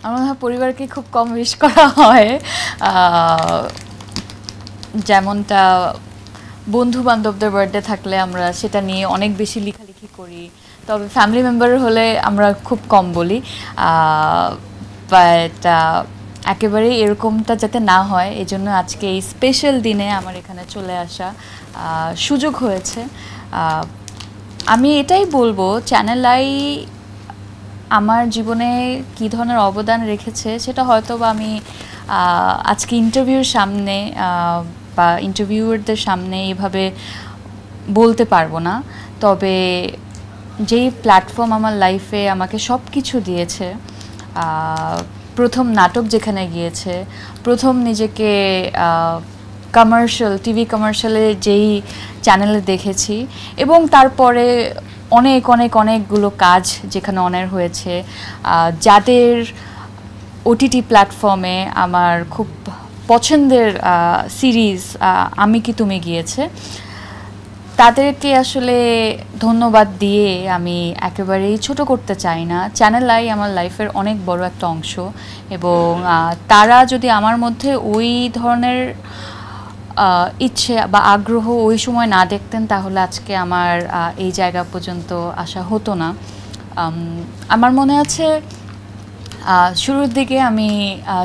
আমার মনে হয় পরিবারকে খুব কম উইশ করা হয়, যেমনটা বন্ধু বান্ধবদের বার্থডে থাকলে আমরা সেটা নিয়ে অনেক বেশি লেখালেখি করি, তবে ফ্যামিলি মেম্বার হলে আমরা খুব কম বলি। বাট একেবারেই এরকমটা যাতে না হয় এই জন্য আজকে এই স্পেশাল দিনে আমার এখানে চলে আসা সুযোগ হয়েছে। আমি এটাই বলবো, চ্যানেল আই আমার জীবনে কী ধরনের অবদান রেখেছে সেটা হয়তো বা আমি আজকে ইন্টারভিউর সামনে বা ইন্টারভিউয়ারদের সামনে এভাবে বলতে পারবো না। তবে যেই প্ল্যাটফর্ম আমার লাইফে আমাকে সব কিছু দিয়েছে, প্রথম নাটক যেখানে গিয়েছে, প্রথম নিজেকে কমার্শিয়াল টিভি কমার্শিয়ালে যেই চ্যানেলে দেখেছি, এবং তারপরে অনেকগুলো কাজ যেখানে অনের হয়েছে, যাদের ওটিটি প্ল্যাটফর্মে আমার খুব পছন্দের সিরিজ আমি কি তুমি গিয়েছে, তাদেরকে আসলে ধন্যবাদ দিয়ে আমি একেবারেই ছোট করতে চাই না। চ্যানেল আই আমার লাইফের অনেক বড় একটা অংশ, এবং তারা যদি আমার মধ্যে ওই ধরনের ইচ্ছে বা আগ্রহ ওই সময় না দেখতেন তাহলে আজকে আমার এই জায়গা পর্যন্ত আসা হতো না। আমার মনে আছে শুরুর দিকে আমি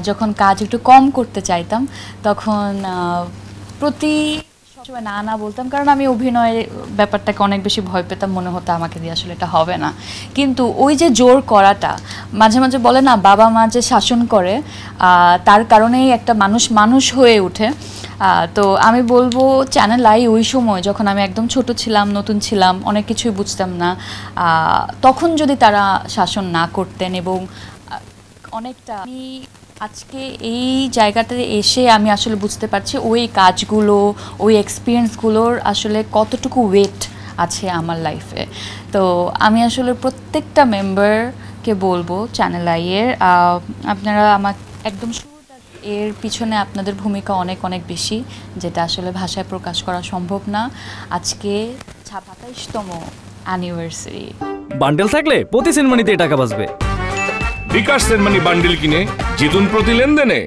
যখন কাজ একটু কম করতে চাইতাম তখন প্রতি সময় না না বলতাম, কারণ আমি অভিনয়ের ব্যাপারটাকে অনেক বেশি ভয় পেতাম, মনে হতো আমাকে দিয়ে আসলে এটা হবে না। কিন্তু ওই যে জোর করাটা, মাঝে মাঝে বলে না বাবা মা যে শাসন করে তার কারণেই একটা মানুষ হয়ে ওঠে। তো আমি বলবো চ্যানেল আই ওই সময় যখন আমি একদম ছোট ছিলাম, নতুন ছিলাম, অনেক কিছুই বুঝতাম না, তখন যদি তারা শাসন না করতেন, এবং অনেকটা আমি আজকে এই জায়গাটাতে এসে আমি আসলে বুঝতে পারছি ওই কাজগুলো, ওই এক্সপিরিয়েন্সগুলোর আসলে কতটুকু ওয়েট আছে আমার লাইফে। তো আমি আসলে প্রত্যেকটা মেম্বারকে বলবো চ্যানেল আইয়ের, আপনারা আমার একদম এর পিছনে আপনাদের ভূমিকা অনেক বেশি, যেটা আসলে ভাষায় প্রকাশ করা সম্ভব না। আজকে ২৭তম অ্যানিভার্সারি। বান্ডেল থাকলে প্রতি সেনমানিতে টাকা বাঁচবে। বিকাশ সেনমানি বান্ডেল কিনে জিতুন প্রতি লেনদেনে।